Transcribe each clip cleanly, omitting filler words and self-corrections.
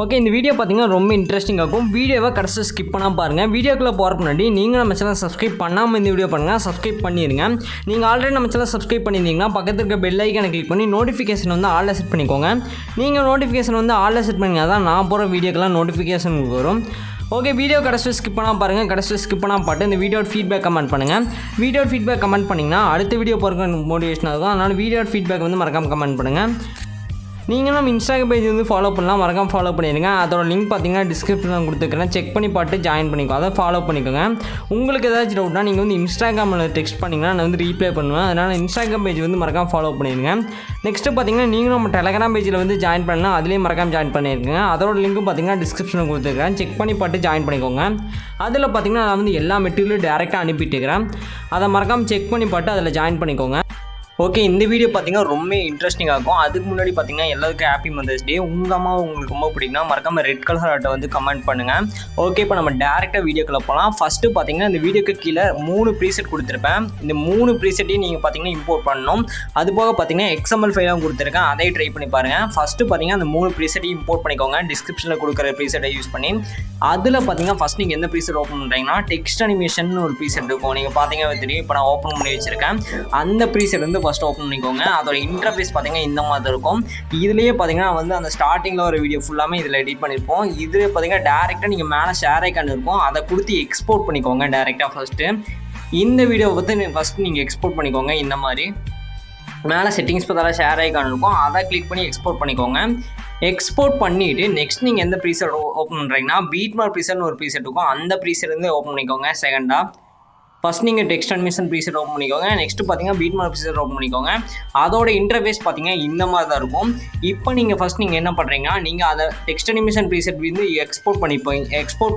Okay, இந்த video பார்த்தீங்கன்னா ரொம்ப இன்ட்ரெஸ்டிங்காக இருக்கும். வீடியோவை கடைசி ஸ்கிப் பண்ணாமல் பாருங்கள். வீடியோக்குள்ளே போகிற முன்னாடி நீங்கள் நம்ம சேனல் சப்ஸ்கிரைப் பண்ணாமல் இந்த வீடியோ பண்ணுங்கள், சப்ஸ்கிரைப் பண்ணிடுங்க. நீங்கள் ஆல்ரெடி நம்ம சேனல் சப்ஸ்கிரைப் பண்ணியிருந்தீங்கன்னா பக்கத்தில் இருக்க பெல் ஐக்கானை கிளிக் பண்ணி நோட்டிஃபிகேஷன் வந்து ஆல்ல செட் பண்ணிக்கோங்க. நீங்கள் நோட்டிஃபிகேஷன் வந்து ஆல்ல செட் பண்ணிங்கன்னா தான் நான் போகிற வீடியோக்கெல்லாம் நோட்டிஃபிகேஷன் வரும். ஓகே, வீடியோ கடைசி ஸ்கிப் பண்ணாமல் பாருங்கள். கடைசி ஸ்கிப் பண்ணாமல் பாட்டு இந்த வீடியோட ஃபீட்பேக் கமெண்ட் பண்ணுங்கள். வீடியோ ஃபீட்பேக் கமெண்ட் பண்ணிங்கன்னா அடுத்த வீடியோ போகிறதுக்கு மோட்டிவேஷனாக இருக்கும். அதனால் வீடியோ ஃபீட்பேக் வந்து மறக்காமல் கமெண்ட் பண்ணுங்கள். நீங்கள் நம்ம இன்ஸ்டாகிராம் பேஜ் வந்து ஃபாலோ பண்ணலாம், மறக்காம ஃபாலோ பண்ணிடுங்க. அதோட லிங்க் பார்த்தீங்கன்னா டிஸ்கிரிப்ஷனில் கொடுத்துருக்கேன், செக் பண்ணி பார்த்து ஜாயின் பண்ணிக்கோ, அதை ஃபாலோ பண்ணிக்கோங்க. உங்களுக்கு ஏதாச்சும் டவுட்னா நீங்கள் வந்து இன்ஸ்டாகிராமில் டெக்ஸ்ட் பண்ணிங்கன்னா நான் வந்து ரீப்ளை பண்ணுவேன். அதனால் இன்ஸ்டாகிராம் பேஜ் வந்து மறக்காம ஃபாலோ பண்ணிடுங்க. நெக்ஸ்ட்டு பார்த்தீங்கன்னா நீங்களும் நம்ம டெலகிராம் பேஜில் வந்து ஜாயின் பண்ணலாம், அதுலேயும் மறக்காம ஜாயின் பண்ணியிருக்கேன். அதோட லிங்க்கும் பார்த்தீங்கன்னா டிஸ்கிரிப்ஷனில் கொடுத்துருக்கேன், செக் பண்ணி பார்த்து ஜாயின் பண்ணிக்கோங்க. அதில் பார்த்தீங்கன்னா நான் வந்து எல்லா மெட்டீரியலும் டேரெக்டாக அனுப்பிட்டுருக்கிறேன், அதை மறக்காமல் செக் பண்ணி பார்த்து அதில் ஜாயின் பண்ணிக்கோங்க. ஓகே, இந்த வீடியோ பார்த்தீங்கன்னா ரொம்ப இன்ட்ரெஸ்டிங்காக இருக்கும். அதுக்கு முன்னாடி பார்த்தீங்கன்னா எல்லாருக்கும் ஹாப்பி மதர்ஸ் டே. உங்கள் அம்மா உங்களுக்கு ரொம்ப பிடிக்கும்னா மறக்காமல் ரெட் கலர் ஹார்ட்டை வந்து கமெண்ட் பண்ணுங்கள். ஓகே, இப்போ நம்ம டேரெக்டாக வீடியோக்குள்ளே போகலாம். ஃபஸ்ட்டு பார்த்தீங்கன்னா இந்த வீடியோக்கு கீழே 3 ப்ரீசெட் கொடுத்துருப்பேன். இந்த 3 ப்ரீசெட்டையும் நீங்கள் பார்த்தீங்கன்னா இம்போர்ட் பண்ணணும். அது போக பார்த்தீங்கன்னா XML ஃபைலாகவும் கொடுத்துருக்கேன், அதை ட்ரை பண்ணி பாருங்கள். ஃபஸ்ட்டு பார்த்தீங்கன்னா அந்த 3 ப்ரீசெட்டையும் இம்போர்ட் பண்ணிக்கோங்க, டிஸ்கிரிப்ஷனில் கொடுக்குற ப்ரீசெட்டை யூஸ் பண்ணி. அதில் பார்த்தீங்கன்னா ஃபஸ்ட் நீங்கள் எந்த ப்ரீசெட் ஓப்பன் பண்ணுறீங்கன்னா டெக்ஸ்ட் அனிமேஷன் ஒரு ப்ரீசெட் இருக்கும், நீங்கள் பார்த்தீங்கன்னா தெரியும். இப்போ நான் ஓப்பன் பண்ணி வச்சுருக்கேன். அந்த ப்ரீசெட் வந்து ஃபஸ்ட் ஓப்பன் பண்ணிக்கோங்க. அதோட இன்டர்ஃபேஸ் பார்த்தீங்கன்னா இந்த மாதிரி இருக்கும். இதுலேயே பார்த்தீங்கன்னா வந்து அந்த ஸ்டார்டிங்கில் ஒரு வீடியோ ஃபுல்லாமே இதில் எடிட் பண்ணியிருப்போம். இதில் பார்த்தீங்கன்னா டேரெக்டாக நீங்கள் மேலே ஷேர் ஐக்கான் இருக்கும், அதை கொடுத்து எக்ஸ்போர்ட் பண்ணிக்கோங்க டேரெக்டாக. ஃபஸ்ட்டு இந்த வீடியோவை பற்றி ஃபஸ்ட்டு நீங்கள் எக்ஸ்போர்ட் பண்ணிக்கோங்க. இந்த மாதிரி மேலே செட்டிங்ஸ் பார்த்தாலும் ஷேர் ஐக்கான் இருக்கும், அதை கிளிக் பண்ணி எக்ஸ்போர்ட் பண்ணிக்கோங்க. எக்ஸ்போர்ட் பண்ணிவிட்டு நெக்ஸ்ட் நீங்கள் எந்த ப்ரீசெட் ஓப்பன் பண்ணுறீங்கன்னா பீட்மார்க் ப்ரீசெட்னு ஒரு ப்ரீசெட் இருக்கும், அந்த ப்ரீசெட் வந்து ஓப்பன் பண்ணிக்கோங்க. செகண்டாக ஃபஸ்ட் நீங்கள் டெக்ஸ்ட் அனிமேஷன் ப்ரீசெட் ஓப்பன் பண்ணிக்கோங்க. நெக்ஸ்ட்டு பார்த்தீங்கன்னா பீட்மார்க் ப்ரீசெட் ஓப்பன் பண்ணிக்கோங்க. அதோட இன்டர்ஃபேஸ் பார்த்தீங்கன்னா இந்த மாதிரி தான் இருக்கும். இப்போ நீங்கள் ஃபஸ்ட் நீங்கள் என்ன பண்ணுறீங்கன்னா நீங்கள் அதை டெக்ஸ்ட் அனிமேஷன் ப்ரீசெட் வந்து எக்ஸ்போர்ட்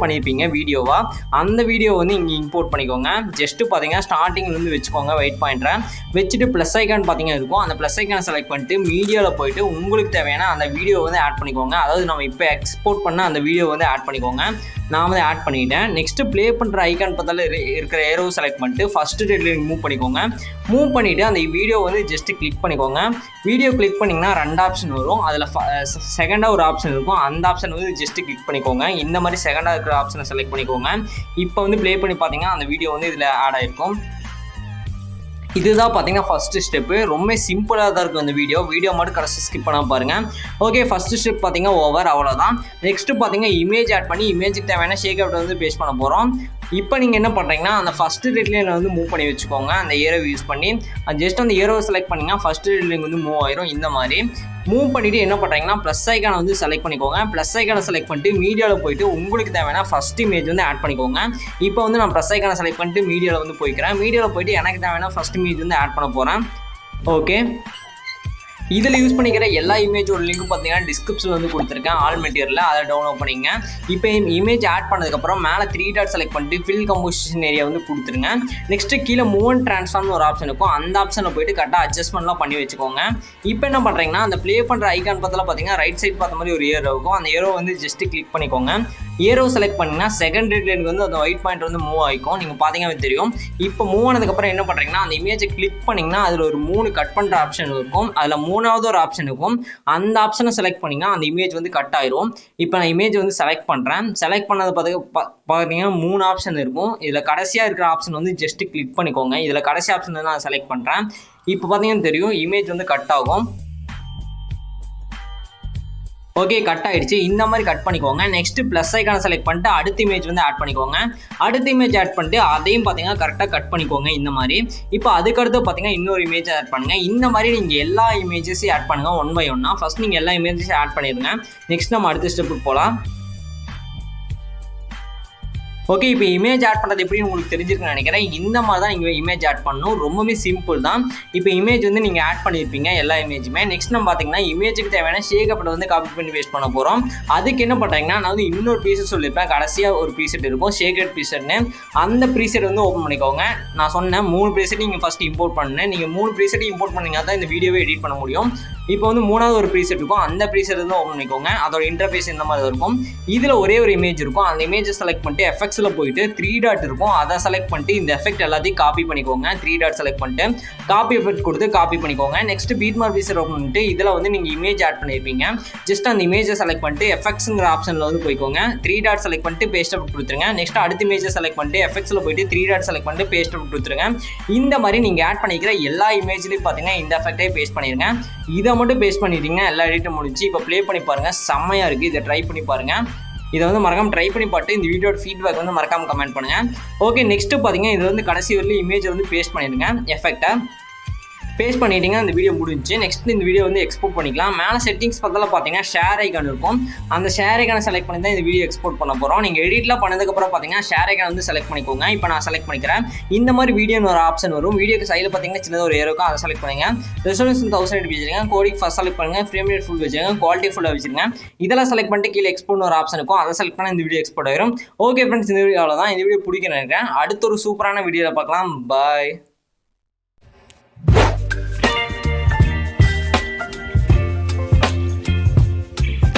பண்ணியிருப்பீங்க வீடியோவாக. அந்த வீடியோ வந்து இங்கே இம்போர்ட் பண்ணிக்கோங்க. ஜஸ்ட்டு பார்த்தீங்கன்னா ஸ்டார்டிங்லேருந்து வச்சுக்கோங்க, வெயிட் பாயிண்ட்டை வச்சுட்டு ப்ளஸ் ஐக்கான் பார்த்தீங்கன்னா இருக்கும். அந்த ப்ளஸ் ஐக்கானை செலக்ட் பண்ணிட்டு மீடியாவில் போயிட்டு உங்களுக்கு தேவையான அந்த வீடியோ வந்து ஆட் பண்ணிக்கோங்க. அதாவது நம்ம இப்போ எக்ஸ்போர்ட் பண்ண அந்த வீடியோ வந்து ஆட் பண்ணிக்கோங்க. நான் வந்து ஆட் பண்ணிட்டேன். நெக்ஸ்ட்டு ப்ளே பண்ணுற ஐக்கான் பார்த்தாலும் இருக்கிற ஏரோ செலக்ட் பண்ணிட்டு ஃபஸ்ட்டு டேட்லேயும் மூவ் பண்ணிக்கோங்க. மூவ் பண்ணிவிட்டு அந்த வீடியோ வந்து ஜஸ்ட்டு கிளிக் பண்ணிக்கோங்க. வீடியோ கிளிக் பண்ணிங்கன்னா 2 ஆப்ஷன் வரும். அதில் செகண்டாக ஒரு ஆப்ஷன் இருக்கும், அந்த ஆப்ஷன் வந்து ஜஸ்ட்டு கிளிக் பண்ணிக்கோங்க. இந்த மாதிரி செகண்டாக இருக்கிற ஆப்ஷனை செலக்ட் பண்ணிக்கோங்க. இப்போ வந்து ப்ளே பண்ணி பார்த்தீங்கன்னா அந்த வீடியோ வந்து இதில் ஆட் ஆகிருக்கும். இதுதான் பார்த்தீங்கன்னா ஃபஸ்ட்டு ஸ்டெப்பு. ரொம்ப சிம்பிளாக தான் இருக்கும் இந்த வீடியோ மட்டும் கடைசி ஸ்கிப் பண்ணாமல் பாருங்கள். ஓகே, ஃபஸ்ட்டு ஸ்டெப் பார்த்தீங்கன்னா ஓவர், அவ்வளோதான். நெக்ஸ்ட்டு பார்த்தீங்கன்னா இமேஜ் ஆட் பண்ணி இமேஜுக்கு தேவையான ஷேக் அவுட் வந்து பேஸ்ட் பண்ண போகிறோம். இப்போ நீங்கள் என்ன பண்ணுறீங்கன்னா அந்த ஃபஸ்ட்டு டெட்லைனை வந்து மூவ் பண்ணி வச்சுக்கோங்க. அந்த ஏரோ யூஸ் பண்ணி ஜஸ்ட் அந்த ஏரோவை செலக்ட் பண்ணிங்கன்னா ஃபஸ்ட்டு டெட்லைன் வந்து மூவ் ஆயிரும். இந்த மாதிரி மூவ் பண்ணிவிட்டு என்ன பண்ணுறீங்கன்னா ப்ளஸ் ஐக்கானை வந்து செலக்ட் பண்ணிக்கோங்க. ப்ளஸ் ஐக்கானை செலக்ட் பண்ணிட்டு மீடியாவில் போயிட்டு உங்களுக்கு தேவையான ஃபஸ்ட் இமேஜ் வந்து ஆட் பண்ணிக்கோங்க. இப்போ வந்து நான் ப்ளஸ் ஐக்கானை செலக்ட் பண்ணிட்டு மீடியாவில் வந்து போய்க்கிறேன். மீடியாவில் போயிட்டு எனக்கு தேவையான ஃபஸ்ட் இமேஜ் வந்து ஆட் பண்ண போகிறேன். ஓகே, இதில் யூஸ் பண்ணிக்கிற எல்லா இமேஜோட லிங்க்கும் பார்த்தீங்கன்னா டிஸ்கிரிப்ஷனில் வந்து கொடுத்துருக்கேன், ஆல் மெட்டீரியலில், அதை டவுன்லோட் பண்ணிங்க. இப்போ இமேஜ் ஆட் பண்ணதுக்கப்புறம் மேலே 3 டாட் செலக்ட் பண்ணிட்டு ஃபில் கம்போசிஷன் ஏரியா வந்து கொடுத்துருங்க. நெக்ஸ்ட்டு கீழே மூவ் அண்ட் ட்ரான்ஸ்ஃபார்ம்னு ஒரு ஆப்ஷன் இருக்கும், அந்த ஆப்ஷனில் போயிட்டு கரெக்டாக அட்ஜஸ்ட்மெண்ட்லாம் பண்ணி வச்சுக்கோங்க. இப்போ என்ன பண்ணுறீங்கன்னா அந்த ப்ளே பண்ணுற ஐக்கான் பார்த்தாலும் பார்த்தீங்கன்னா ரைட் சைட் பார்த்த மாதிரி ஒரு ஏரோ இருக்கும், அந்த ஏரோ வந்து ஜஸ்ட்டு கிளிக் பண்ணிக்கோங்க. ஏரோ செலக்ட் பண்ணிங்கன்னா செகண்ட் டெட்லைனுக்கு வந்து அந்த ஒயிட் பாயிண்ட் வந்து மூவ் ஆகிக்கும், நீங்கள் பார்த்தீங்கன்னா தெரியும். இப்போ மூவ் ஆனதுக்கப்புறம் என்ன பண்ணுறீங்கன்னா அந்த இமேஜை கிளிக் பண்ணிங்கன்னா அதில் ஒரு 3 கட் பண்ணுற ஆப்ஷன் இருக்கும், அதில் 3வது ஒரு ஆப்ஷன் இருக்கும், அந்த ஆப்ஷனை செலக்ட் பண்ணிங்கன்னா அந்த இமேஜ் வந்து கட் ஆயிரும். இப்போ நான் இமேஜ் வந்து செலக்ட் பண்ணுறேன். செலக்ட் பண்ணது பார்த்தீங்கன்னா 3 ஆப்ஷன் இருக்கும். இதில் கடைசியாக இருக்கிற ஆப்ஷன் வந்து ஜஸ்ட்டு கிளிக் பண்ணிக்கோங்க. இதில் கடைசி ஆப்ஷன் வந்து நான் செலக்ட் பண்ணுறேன். இப்போ பார்த்தீங்கன்னா தெரியும் இமேஜ் வந்து கட் ஆகும். ஓகே, கட் ஆகிடுச்சு. இந்த மாதிரி கட் பண்ணிக்கோங்க. நெக்ஸ்ட்டு ப்ளஸ் ஐக்கானை செலக்ட் பண்ணிட்டு அடுத்த இமேஜ் வந்து ஆட் பண்ணிக்கோங்க. அடுத்த இமேஜ் ஆட் பண்ணிட்டு அதையும் பார்த்தீங்கன்னா கரெக்டாக கட் பண்ணிக்கோங்க இந்த மாதிரி. இப்போ அதுக்கடுத்து பார்த்தீங்கன்னா இன்னொரு இமேஜ் ஆட் பண்ணுங்கள். இந்த மாதிரி நீங்கள் எல்லா இமேஜஸையும் ஆட் பண்ணுங்கள் 1 by 1. ஃபஸ்ட் நீங்கள் எல்லா இமேஜஸையும் ஆட் பண்ணிடுங்க. நெக்ஸ்ட் நம்ம அடுத்த ஸ்டெப்புக்கு போகலாம். ஓகே, இப்போ இமேஜ் ஆட் பண்ணுறது எப்படின்னு உங்களுக்கு தெரிஞ்சிருக்குன்னு நினைக்கிறேன். இந்த மாதிரி தான் நீங்கள் இமேஜ் ஆட் பண்ணணும், ரொம்பவே சிம்பிள் தான். இப்போ இமேஜ் வந்து நீங்கள் ஆட் பண்ணியிருப்பீங்க எல்லா இமேஜுமே. நெக்ஸ்ட் நம்ம பார்த்தீங்கன்னா இமேஜுக்கு தேவையான ஷேக் அவுட்டை வந்து காப்பி பண்ணி வேஸ்ட் பண்ண போகிறோம். அதுக்கு என்ன பண்ணுறீங்கன்னா நான் வந்து இன்னொரு ப்ரீசெட் சொல்லியிருப்பேன், கடைசியாக ஒரு ப்ரீசெட் இருக்கும் ஷேக் அவுட் ப்ரீசெட்னு. அந்த ப்ரீசெட் வந்து ஓப்பன் பண்ணிக்கோங்க. நான் சொன்னேன் 3 ப்ரீசெட் நீங்கள் ஃபஸ்ட்டு இம்போர்ட் பண்ணேன். நீங்கள் 3 ப்ரீசெட் இம்போர்ட் பண்ணிங்கன்னா தான் இந்த வீடியோவை எடிட் பண்ண முடியும். இப்போ வந்து 3வது ஒரு ப்ரீசெட் இருக்கும், அந்த ப்ரீசெட் வந்து ஓப்பன் பண்ணிக்கோங்க. அதோட இன்டர்ஃபேஸ் இந்த மாதிரி இருக்கும். இதில் ஒரே ஒரு இமேஜ் இருக்கும், அந்த இமேஜை செலக்ட் பண்ணிட்டு FX எஃபெக்ட்ஸில் போயிட்டு 3 டாட் இருக்கும், அதை செலக்ட் பண்ணிட்டு இந்த எஃபெக்ட் எல்லாத்தையும் காப்பி பண்ணிக்கோங்க. 3 டாட் செலக்ட் பண்ணிட்டு காப்பி எஃபெக்ட் கொடுத்து காப்பி பண்ணிக்கோங்க. நெக்ஸ்ட் பீட் மார்க் விசர் ஓப்பன் பண்ணிட்டு இதில் வந்து நீங்கள் இமேஜ் ஆட் பண்ணியிருப்பீங்க. ஜஸ்ட் அந்த இமேஜை செலக்ட் பண்ணிட்டு எஃபெக்ட்ஸுங்கிற ஆப்ஷனில் வந்து போய்க்கோங்க. 3 டாட் செலக்ட் பண்ணிட்டு பேஸ்ட் எஃபெக்ட் கொடுத்துருங்க. நெக்ஸ்ட் அடுத்த இமேஜை செலக்ட் பண்ணிட்டு எஃபெக்ட்ஸில் போயிட்டு 3 டாட் செலக்ட் பண்ணிட்டு பேஸ்ட் எஃபெக்ட் கொடுத்துருங்க. இந்த மாதிரி நீங்கள் ஆட் பண்ணிக்கிற எல்லா இமேஜ்லையும் பார்த்தீங்கன்னா இந்த எஃபெக்டே பேஸ்ட் பண்ணிடுங்க. இதை மட்டும் பேஸ்ட் பண்ணிட்டீங்கன்னா எல்லா எடிட்டும் முடிஞ்சு. இப்போ ப்ளே பண்ணி பாருங்கள், செம்மையாக இருக்குது. இதை ட்ரை பண்ணி பாருங்கள். இதை வந்து மறக்காம ட்ரை பண்ணி பார்த்து இந்த வீடியோட ஃபீட்பேக் வந்து மறக்காம கமெண்ட் பண்ணுங்கள். ஓகே, நெக்ஸ்ட்டு பார்த்தீங்கன்னா இது வந்து கடைசி வரலையும் இமேஜை வந்து பேஸ்ட் பண்ணிடுங்க. எஃபெக்டை பேஸ்ட் பண்ணிட்டீங்க, அந்த வீடியோ முடிஞ்சு. நெக்ஸ்ட் இந்த வீடியோ வந்து எக்ஸ்போர்ட் பண்ணிக்கலாம். மேலே செட்டிங்ஸ் பக்கத்தில் பார்த்தீங்கன்னா ஷேர் ஐக்கான் இருக்கும். அந்த ஷேர் ஐக்கானை செலக்ட் பண்ணி தான் இந்த வீடியோ எக்ஸ்போர்ட் பண்ண போகிறோம். நீங்கள் எடிட்லாம் பண்ணதுக்கப்புறம் பார்த்தீங்கன்னா ஷேர் ஐக்கான் வந்து செலக்ட் பண்ணிக்கோங்க. இப்போ நான் செலக்ட் பண்ணிக்கிறேன். இந்த மாதிரி வீடியோன்னு ஒரு ஆப்ஷன் வரும். வீடியோக்கு சைடில் பார்த்தீங்கன்னா சின்னதாக ஒரு ஏரோ இருக்கும், அதை செலக்ட் பண்ணுங்க. ரெசல்யூஷன் 1080 வச்சுருங்க. கோடிங் ஃபர்ஸ்ட் செலக்ட் பண்ணுங்க. ஃப்ரேம் ரேட் ஃபுல் வச்சுருங்க. குவாலிட்டி ஃபுல்லாக வச்சுருங்க. இதெல்லாம் செலக்ட் பண்ணிட்டு கீழே எக்ஸ்போர்ட்னு ஒரு ஆப்ஷன் இருக்கும், அதை செலக்ட் பண்ணால் இந்த வீடியோ எக்ஸ்போர்ட் ஆயிரும். ஓகே ஃப்ரெண்ட்ஸ், இந்த வீடியோ அவ்வளோதான். இந்த வீடியோ பிடிக்கிறேன். அடுத்த ஒரு சூப்பரான வீடியோவில் பார்க்கலாம். பாய்.